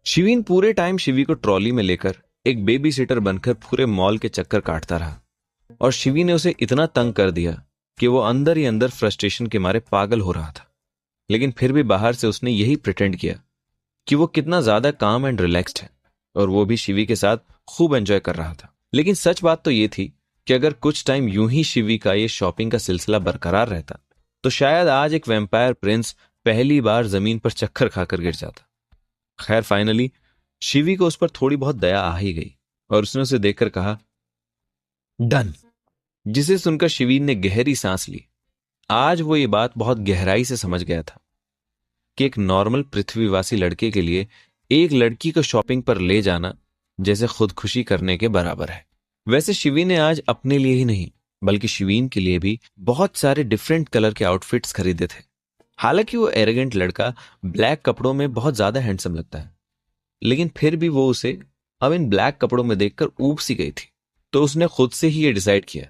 शिवीन पूरे टाइम शिवी को ट्रॉली में लेकर एक बेबी सिटर बनकर पूरे मॉल के चक्कर काटता रहा और शिवी ने उसे इतना तंग कर दिया कि वो अंदर ही अंदर फ्रस्ट्रेशन के मारे पागल हो रहा था। लेकिन फिर भी बाहर से उसने यही प्रिटेंड किया कि वो कितना ज्यादा काम एंड रिलैक्स्ड है और वो भी शिवी के साथ खूब एंजॉय कर रहा था। लेकिन सच बात तो ये थी कि अगर कुछ टाइम यूं ही शिवी का ये शॉपिंग का सिलसिला बरकरार रहता तो शायद आज एक वैम्पायर प्रिंस पहली बार जमीन पर चक्कर खाकर गिर जाता। खैर फाइनली शिवी को उस पर थोड़ी बहुत दया आ ही गई और उसने उसे देखकर कहा, डन। जिसे सुनकर शिवीन ने गहरी सांस ली। आज वो ये बात बहुत गहराई से समझ गया था कि एक नॉर्मल पृथ्वीवासी लड़के के लिए एक लड़की को शॉपिंग पर ले जाना जैसे खुदकुशी करने के बराबर है। वैसे शिवी ने आज अपने लिए ही नहीं बल्कि शिवीन के लिए भी बहुत सारे डिफरेंट कलर के आउटफिट्स खरीदे थे। हालांकि वो एरोगेंट लड़का ब्लैक कपड़ों में बहुत ज्यादा हैंडसम लगता है, लेकिन फिर भी वो उसे अब इन ब्लैक कपड़ों में देखकर ऊब सी गई थी। तो उसने खुद से ही ये डिसाइड किया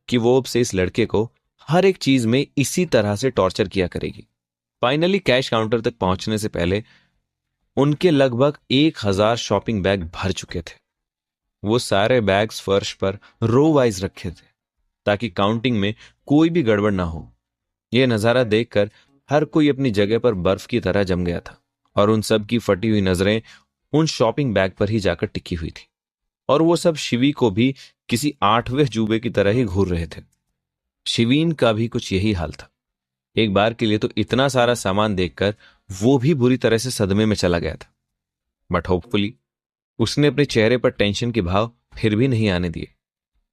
कि वो अब से इस लड़के को हर एक चीज में इसी तरह से टॉर्चर किया करेगी। फाइनली कैश काउंटर तक पहुंचने से पहले उनके लगभग 1000 शॉपिंग बैग भर चुके थे। वो सारे बैग्स फर्श पर रो वाइज रखे थे ताकि काउंटिंग में कोई भी गड़बड़ ना हो। यह नजारा देखकर हर कोई अपनी जगह पर बर्फ की तरह जम गया था और उन सब की फटी हुई नजरें उन शॉपिंग बैग पर ही जाकर टिकी हुई थी और वो सब शिवी को भी किसी 8वें अजूबे की तरह ही घूर रहे थे। शिवीन का भी कुछ यही हाल था। एक बार के लिए तो इतना सारा सामान देखकर वो भी बुरी तरह से सदमे में चला गया था, बट होपफुली उसने अपने चेहरे पर टेंशन के भाव फिर भी नहीं आने दिए।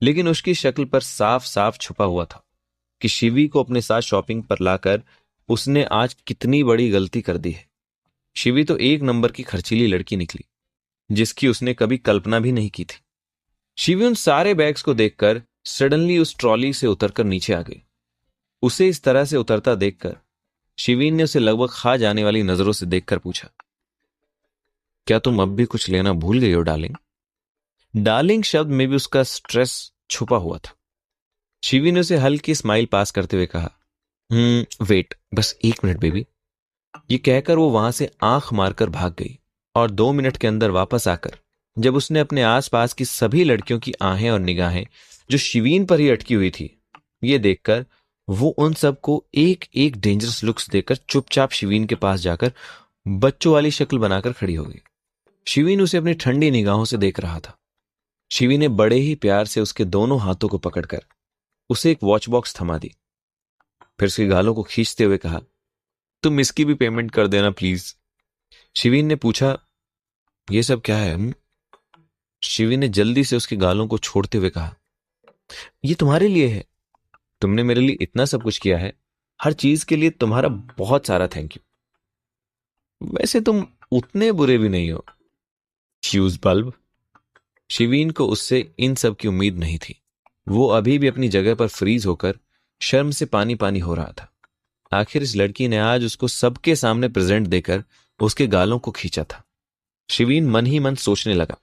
लेकिन उसकी शक्ल पर साफ साफ छुपा हुआ था कि शिवी को अपने साथ शॉपिंग पर लाकर उसने आज कितनी बड़ी गलती कर दी है। शिवी तो एक नंबर की खर्चीली लड़की निकली जिसकी उसने कभी कल्पना भी नहीं की थी। शिवी उन सारे बैग्स को देखकर सडनली उस ट्रॉली से उतरकर नीचे आ गई। उसे इस तरह से उतरता देखकर शिवीन ने उसे लगभग खा जाने वाली नजरों से देखकर पूछा, क्या तुम अब भी कुछ लेना भूल गई हो डार्लिंग? डार्लिंग शब्द में भी उसका स्ट्रेस छुपा हुआ था। शिवी ने उसे हल्की स्माइल पास करते हुए कहा, वेट, बस 1 मिनट बेबी। ये कहकर वो वहां से आंख मारकर भाग गई और 2 मिनट के अंदर वापस आकर जब उसने अपने आसपास की सभी लड़कियों की आहें और निगाहें जो शिवीन पर ही अटकी हुई थी ये देखकर वो उन सबको एक एक डेंजरस लुक्स देकर चुपचाप शिवीन के पास जाकर बच्चों वाली शक्ल बनाकर खड़ी हो गई। शिवीन उसे अपनी ठंडी निगाहों से देख रहा था। शिवी ने बड़े ही प्यार से उसके दोनों हाथों को पकड़कर उसे एक वॉच बॉक्स थमा दी, फिर उसके गालों को खींचते हुए कहा, तुम इसकी भी पेमेंट कर देना प्लीज। शिवीन ने पूछा, ये सब क्या है? शिवी ने जल्दी से उसके गालों को छोड़ते हुए कहा, ये तुम्हारे लिए है। तुमने मेरे लिए इतना सब कुछ किया है, हर चीज के लिए तुम्हारा बहुत सारा थैंक यू। वैसे तुम उतने बुरे भी नहीं हो। Fuse bulb. शिवीन को उससे इन सब की उम्मीद नहीं थी। वो अभी भी अपनी जगह पर फ्रीज होकर शर्म से पानी पानी हो रहा था। आखिर इस लड़की ने आज उसको सबके सामने प्रेजेंट देकर उसके गालों को खींचा था। शिवीन मन ही मन सोचने लगा,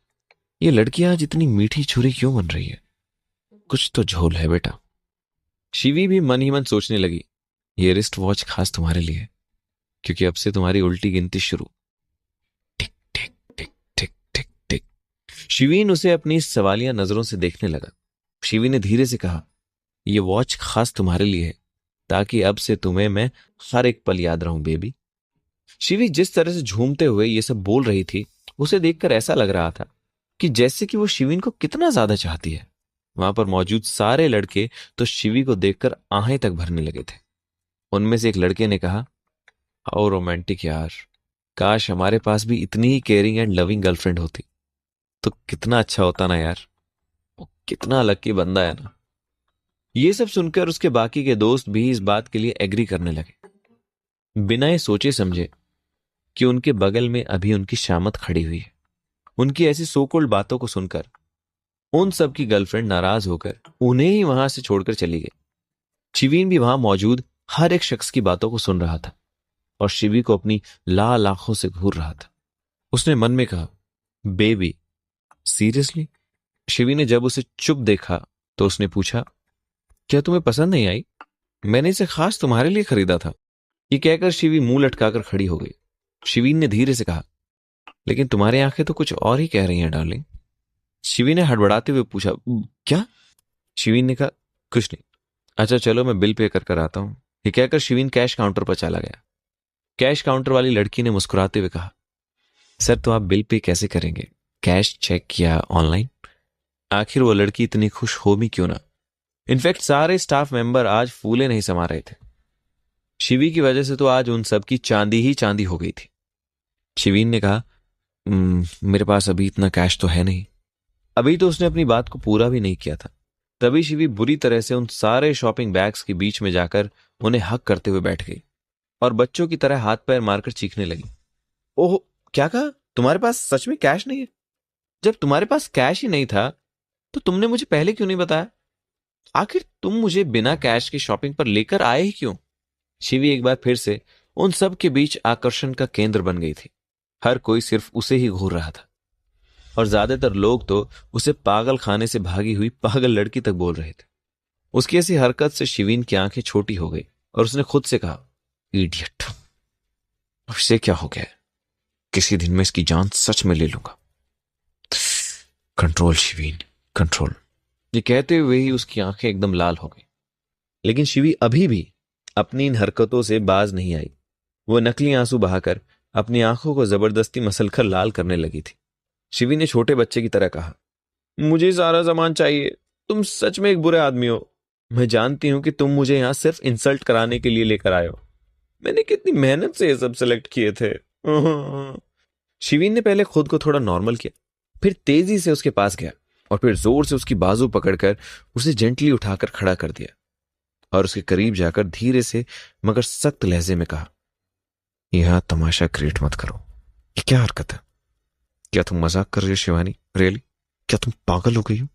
ये लड़की आज इतनी मीठी छुरी क्यों बन रही है? कुछ तो झोल है बेटा। शिवी भी मन ही मन सोचने लगी, ये रिस्ट वॉच खास तुम्हारे लिए है, क्योंकि अब से तुम्हारी उल्टी गिनती शुरू। टिक टिक टिक टिक टिक टिक। शिवीन उसे अपनी सवालिया नजरों से देखने लगा। शिवी ने धीरे से कहा, ये वॉच खास तुम्हारे लिए है ताकि अब से तुम्हें मैं हर एक पल याद रहूं बेबी। शिवी जिस तरह से झूमते हुए ये सब बोल रही थी उसे देखकर ऐसा लग रहा था कि जैसे कि वो शिवीन को कितना ज्यादा चाहती है। वहां पर मौजूद सारे लड़के तो शिवी को देखकर आहें तक भरने लगे थे। उनमें से एक लड़के ने कहा, हाउ रोमांटिक यार, काश हमारे पास भी इतनी ही केयरिंग एंड लविंग गर्लफ्रेंड होती तो कितना अच्छा होता ना यार। वो कितना लकी बंदा है ना। ये सब सुनकर उसके बाकी के दोस्त भी इस बात के लिए एग्री करने लगे, बिना ये सोचे समझे कि उनके बगल में अभी उनकी शामत खड़ी हुई है। उनकी ऐसी सोकोल्ड बातों को सुनकर उन सब की गर्लफ्रेंड नाराज होकर उन्हें ही वहां से छोड़कर चली गई। शिवीन भी वहां मौजूद हर एक शख्स की बातों को सुन रहा था और शिवी को अपनी लाल आंखों से घूर रहा था। उसने मन में कहा, बेबी सीरियसली? शिवी ने जब उसे चुप देखा तो उसने पूछा, क्या तुम्हें पसंद नहीं आई? मैंने इसे खास तुम्हारे लिए खरीदा था। ये कहकर शिवी मुंह लटकाकर खड़ी हो गई। शिवीन ने धीरे से कहा, लेकिन तुम्हारी आंखें तो कुछ और ही कह रही हैं डार्लिंग। शिवी ने हड़बड़ाते हुए पूछा। क्या?" शिवीन ने कहा, "कुछ नहीं। अच्छा चलो, मैं बिल पे कर आता हूं।" ये कहकर शिवीन कैश काउंटर पर चला गया। कैश काउंटर वाली लड़की ने मुस्कुराते हुए कहा, "सर, तो आप बिल पे कैसे करेंगे? कैश, चेक या ऑनलाइन?" आखिर वो लड़की इतनी खुश हो भी क्यों ना। इनफैक्ट सारे स्टाफ मेंबर आज फूले नहीं समा रहे थे। शिवी की वजह से तो आज उन सब की चांदी ही चांदी हो गई थी। शिवीन ने कहा, मेरे पास अभी इतना कैश तो है नहीं।" अभी तो उसने अपनी बात को पूरा भी नहीं किया था, तभी शिवी बुरी तरह से उन सारे शॉपिंग बैग्स के बीच में जाकर उन्हें हक करते हुए बैठ गई और बच्चों की तरह हाथ पैर मारकर चीखने लगी। "ओह, क्या कहा? तुम्हारे पास सच में कैश नहीं है? जब तुम्हारे पास कैश ही नहीं था तो तुमने मुझे पहले क्यों नहीं बताया? आखिर तुम मुझे बिना कैश के शॉपिंग पर लेकर आए ही क्यों?" शिवी एक बार फिर से उन सब के बीच आकर्षण का केंद्र बन गई थी। हर कोई सिर्फ उसे ही घूर रहा था और ज्यादातर लोग तो उसे पागल खाने से भागी हुई पागल लड़की तक बोल रहे थे। उसकी ऐसी हरकत से शिवीन की आंखें छोटी हो गई और उसने खुद से कहा, "इडियट, अब इसे क्या हो गया है? किसी दिन मैं इसकी जान सच में ले लूंगा। Control Shivin, control." ये कहते हुए ही उसकी आंखें एकदम लाल हो गई। लेकिन शिवी अभी भी अपनी इन हरकतों से बाज नहीं आई। वो नकली आंसू बहाकर अपनी आंखों को जबरदस्ती मसलकर लाल करने लगी थी। शिवी ने छोटे बच्चे की तरह कहा, "मुझे सारा सामान चाहिए। तुम सच में एक बुरे आदमी हो। मैं जानती हूं कि तुम मुझे यहां सिर्फ इंसल्ट कराने के लिए लेकर आए हो। मैंने कितनी मेहनत से ये सब सेलेक्ट किए थे।" शिवीन ने पहले खुद को थोड़ा नॉर्मल किया, फिर तेजी से उसके पास गया और फिर जोर से उसकी बाजू पकड़कर उसे जेंटली उठाकर खड़ा कर दिया और उसके करीब जाकर धीरे से मगर सख्त लहजे में कहा, "यह तमाशा क्रिएट मत करो। ये क्या हरकत है? क्या तुम मजाक कर रही हो शिवानी? रियली? क्या तुम पागल हो गई हो?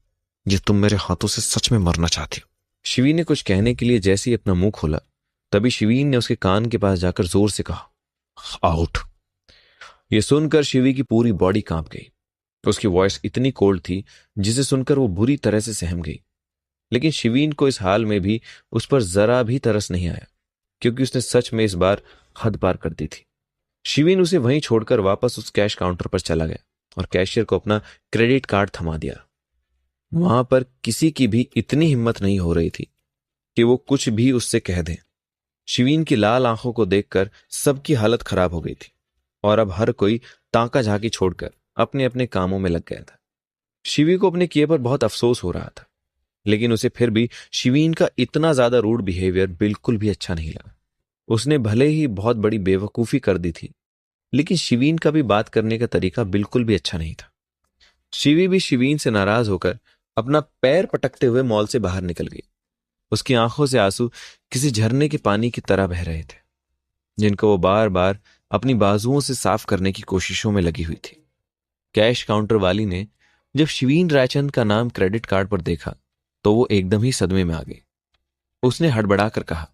ये तुम मेरे हाथों से सच में मरना चाहती हो?" शिवीन ने कुछ कहने के लिए जैसे ही अपना मुंह खोला, तभी शिवीन ने उसके कान के पास जाकर जोर से कहा, "आउट।" यह सुनकर शिवी की पूरी बॉडी कांप गई। उसकी वॉइस इतनी कोल्ड थी जिसे सुनकर वो बुरी तरह से सहम गई। लेकिन शिवीन को इस हाल में भी उस पर जरा भी तरस नहीं आया, क्योंकि उसने सच में इस बार हद पार कर दी थी। शिवीन उसे वहीं छोड़कर वापस उस कैश काउंटर पर चला गया और कैशियर को अपना क्रेडिट कार्ड थमा दिया। वहां पर किसी की भी इतनी हिम्मत नहीं हो रही थी कि वो कुछ भी उससे कह दे। शिवीन की लाल आंखों को देखकर सबकी हालत खराब हो गई थी और अब हर कोई ताका झाकी छोड़कर अपने अपने कामों में लग गया था। शिवी को अपने किए पर बहुत अफसोस हो रहा था, लेकिन उसे फिर भी शिवीन का इतना ज्यादा रूड बिहेवियर बिल्कुल भी अच्छा नहीं लगा। उसने भले ही बहुत बड़ी बेवकूफी कर दी थी, लेकिन शिवीन का भी बात करने का तरीका बिल्कुल भी अच्छा नहीं था। शिवी भी शिवीन से नाराज होकर अपना पैर पटकते हुए मॉल से बाहर निकल गई। उसकी आंखों से आंसू किसी झरने के पानी की तरह बह रहे थे, जिनको वो बार बार अपनी बाजुओं से साफ करने की कोशिशों में लगी हुई थी। कैश काउंटर वाली ने जब शिवीन रायचंद का नाम क्रेडिट कार्ड पर देखा तो वो एकदम ही सदमे में आ गई। उसने हड़बड़ाकर कहा,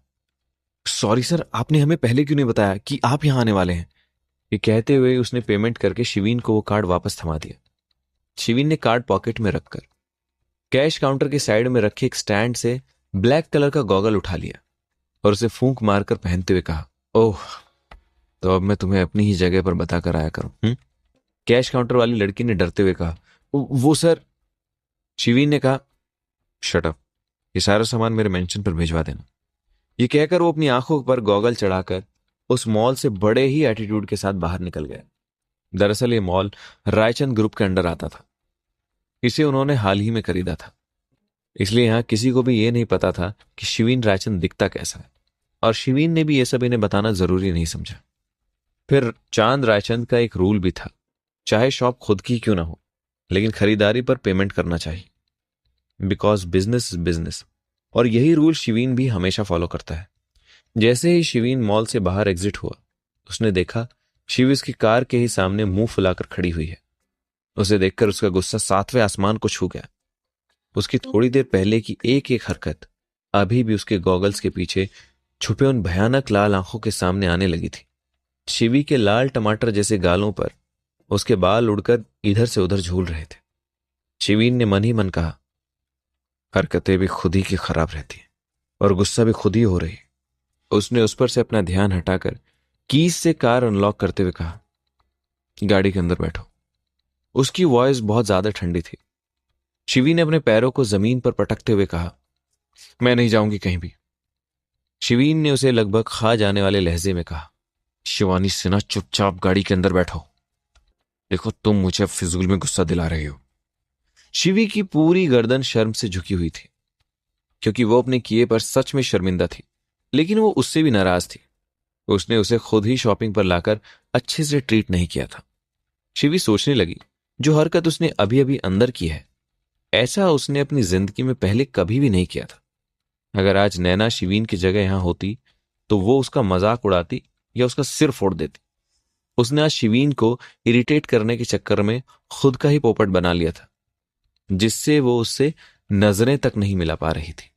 "सॉरी सर, आपने हमें पहले क्यों नहीं बताया कि आप यहां आने वाले हैं?" ये कहते हुए उसने पेमेंट करके शिवीन को वो कार्ड वापस थमा दिया। शिवीन ने कार्ड पॉकेट में रखकर कैश काउंटर के साइड में रखे एक स्टैंड से ब्लैक कलर का गॉगल उठा लिया और उसे फूंक मारकर पहनते हुए कहा, "ओह, तो अब मैं तुम्हें अपनी ही जगह पर बता कर आया करूं?" कैश काउंटर वाली लड़की ने डरते हुए कहा, वो सर।" शिवीन ने कहा, "शट अप, ये सारा सामान मेरे मेंशन पर भिजवा देना।" ये कहकर वो अपनी आंखों पर गॉगल चढ़ाकर उस मॉल से बड़े ही एटीट्यूड के साथ बाहर निकल गया। दरअसल ये मॉल रायचंद ग्रुप के अंडर आता था। इसे उन्होंने हाल ही में खरीदा था, इसलिए यहां किसी को भी यह नहीं पता था कि शिवीन रायचंद दिखता कैसा है, और शिवीन ने भी यह सब इन्हें बताना जरूरी नहीं समझा। फिर चांद रायचंद का एक रूल भी था, चाहे शॉप खुद की क्यों ना हो, लेकिन खरीदारी पर पेमेंट करना चाहिए, बिकॉज बिजनेस इज बिजनेस। और यही रूल शिवीन भी हमेशा फॉलो करता है। जैसे ही शिवीन मॉल से बाहर एग्जिट हुआ, उसने देखा शिवी उसकी कार के ही सामने मुंह फुलाकर खड़ी हुई है। उसे देखकर उसका गुस्सा सातवें आसमान को छू गया। उसकी थोड़ी देर पहले की एक एक हरकत अभी भी उसके गॉगल्स के पीछे छुपे उन भयानक लाल आंखों के सामने आने लगी थी। शिवी के लाल टमाटर जैसे गालों पर उसके बाल उड़कर इधर से उधर झूल रहे थे। शिवीन ने मन ही मन कहा, हरकतें भी खुद ही की खराब रहती हैं और गुस्सा भी खुद ही हो रही है। उसने उस पर से अपना ध्यान हटाकर कीज से कार अनलॉक करते हुए कहा, गाड़ी के अंदर बैठो। उसकी वॉइस बहुत ज्यादा ठंडी थी। शिवी ने अपने पैरों को जमीन पर पटकते हुए कहा, मैं नहीं जाऊंगी कहीं भी। शिवीन ने उसे लगभग खा जाने वाले लहजे में कहा, शिवानी सिन्हा, चुपचाप गाड़ी के अंदर बैठो। देखो, तुम मुझे अब फिजूल में गुस्सा दिला रहे हो। शिवी की पूरी गर्दन शर्म से झुकी हुई थी, क्योंकि वो अपने किए पर सच में शर्मिंदा थी, लेकिन वो उससे भी नाराज थी। उसने उसे खुद ही शॉपिंग पर लाकर अच्छे से ट्रीट नहीं किया था। शिवी सोचने लगी, जो हरकत उसने अभी अभी अंदर की है, ऐसा उसने अपनी जिंदगी में पहले कभी भी नहीं किया था। अगर आज नैना शिवीन की जगह यहां होती तो वो उसका मजाक उड़ाती या उसका सिर फोड़ देती। उसने आज शिवीन को इरिटेट करने के चक्कर में खुद का ही पोपट बना लिया था, जिससे वो उससे नजरें तक नहीं मिला पा रही थी।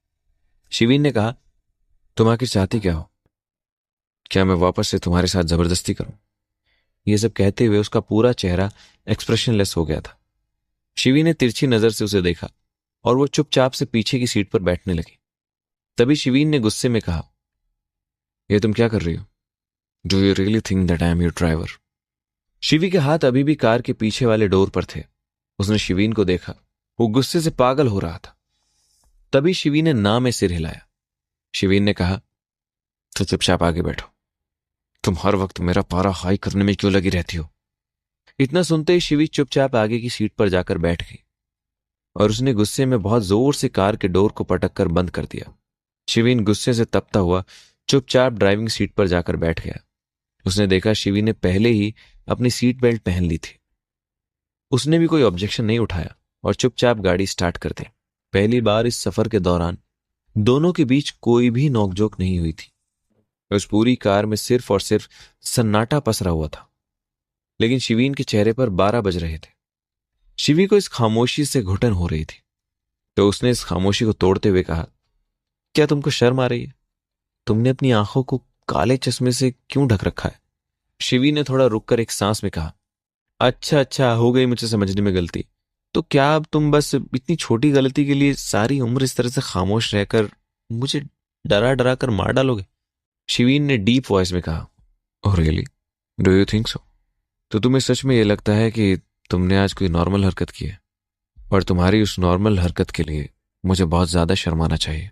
शिवीन ने कहा, तुम आखिर चाहती क्या हो? क्या मैं वापस से तुम्हारे साथ जबरदस्ती करूं? यह सब कहते हुए उसका पूरा चेहरा एक्सप्रेशनलेस हो गया था। शिवी ने तिरछी नजर से उसे देखा और वो चुपचाप से पीछे की सीट पर बैठने लगी। तभी शिवीन ने गुस्से में कहा, यह तुम क्या कर रही हो? Do you really think that I am your driver? Shivi के हाथ अभी भी कार के पीछे वाले डोर पर थे। उसने शिवीन को देखा, वो गुस्से से पागल हो रहा था। तभी शिवी ने ना में सिर हिलाया। शिवीन ने कहा, तो चुपचाप आगे बैठो। तुम हर वक्त मेरा पारा हाई करने में क्यों लगी रहती हो? इतना सुनते ही शिवी चुपचाप आगे की सीट पर जाकर बैठ गई और उसने गुस्से में बहुत जोर से कार के डोर को पटक कर बंद कर दिया। शिवीन गुस्से से तपता हुआ चुपचाप ड्राइविंग सीट पर जाकर बैठ गया। उसने देखा शिवी ने पहले ही अपनी सीट बेल्ट पहन ली थी। उसने भी कोई ऑब्जेक्शन नहीं उठाया और चुपचाप गाड़ी स्टार्ट कर दी। पहली बार इस सफर के दौरान दोनों के बीच कोई भी नोकझोंक नहीं हुई थी। उस पूरी कार में सिर्फ और सिर्फ सन्नाटा पसरा हुआ था। लेकिन शिवीन के चेहरे पर 12 बज रहे थे। शिवी को इस खामोशी से घुटन हो रही थी, तो उसने इस खामोशी को तोड़ते हुए कहा, क्या तुमको शर्म आ रही है? तुमने अपनी आंखों को काले चश्मे से क्यों ढक रखा है? शिवी ने थोड़ा रुककर एक सांस में कहा, अच्छा अच्छा, हो गई मुझे समझने में गलती। तो क्या अब तुम बस इतनी छोटी गलती के लिए सारी उम्र इस तरह से खामोश रहकर मुझे डरा डरा कर मार डालोगे? शिवीन ने डीप वॉइस में कहा, oh really, do you think so? तो तुम्हें सच में यह लगता है कि तुमने आज कोई नॉर्मल हरकत की है और तुम्हारी उस नॉर्मल हरकत के लिए मुझे बहुत ज्यादा शर्माना चाहिए?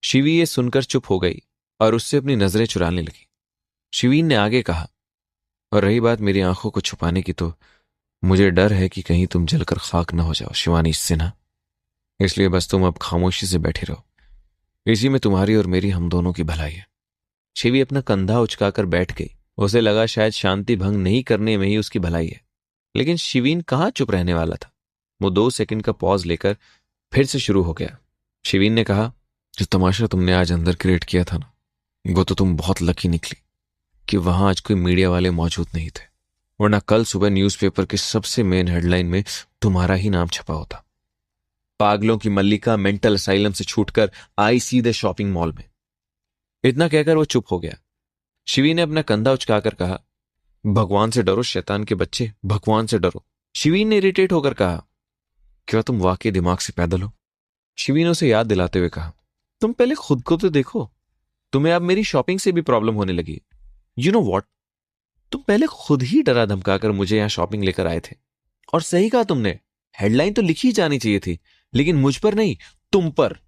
शिवी ये सुनकर चुप हो गई और उससे अपनी नजरें चुराने लगी। शिवीन ने आगे कहा, और रही बात मेरी आंखों को छुपाने की, तो मुझे डर है कि कहीं तुम जलकर खाक न हो जाओ शिवानी सिन्हा। इसलिए बस तुम अब खामोशी से बैठे रहो। इसी में तुम्हारी और मेरी, हम दोनों की भलाई है। शिवी अपना कंधा उचकाकर बैठ गई। उसे लगा शायद शांति भंग नहीं करने में ही उसकी भलाई है। लेकिन शिवीन कहाँ चुप रहने वाला था। वो 2 सेकंड का पॉज लेकर फिर से शुरू हो गया। शिवीन ने कहा, जो तमाशा तुमने आज अंदर क्रिएट किया था ना, वो तो तुम बहुत लकी निकली कि वहां आज कोई मीडिया वाले मौजूद नहीं थे, वरना कल सुबह न्यूज़पेपर के सबसे मेन हेडलाइन में तुम्हारा ही नाम छपा होता। पागलों की मल्लिका मेंटल असाइलम से छूटकर आई सीधे शॉपिंग मॉल में। इतना कहकर वो चुप हो गया। शिवी ने अपना कंधा उचकाकर कहा, भगवान से डरो शैतान के बच्चे, भगवान से डरो। शिवी ने इरिटेट होकर कहा, क्या तुम वाकई दिमाग से पैदल हो? शिवी ने उसे याद दिलाते हुए कहा, तुम पहले खुद को तो देखो। तुम्हें अब मेरी शॉपिंग से भी प्रॉब्लम होने लगी। यू नो वॉट, तुम पहले खुद ही डरा धमकाकर मुझे यहां शॉपिंग लेकर आए थे। और सही कहा तुमने, हेडलाइन तो लिखी जानी चाहिए थी, लेकिन मुझ पर नहीं, तुम पर।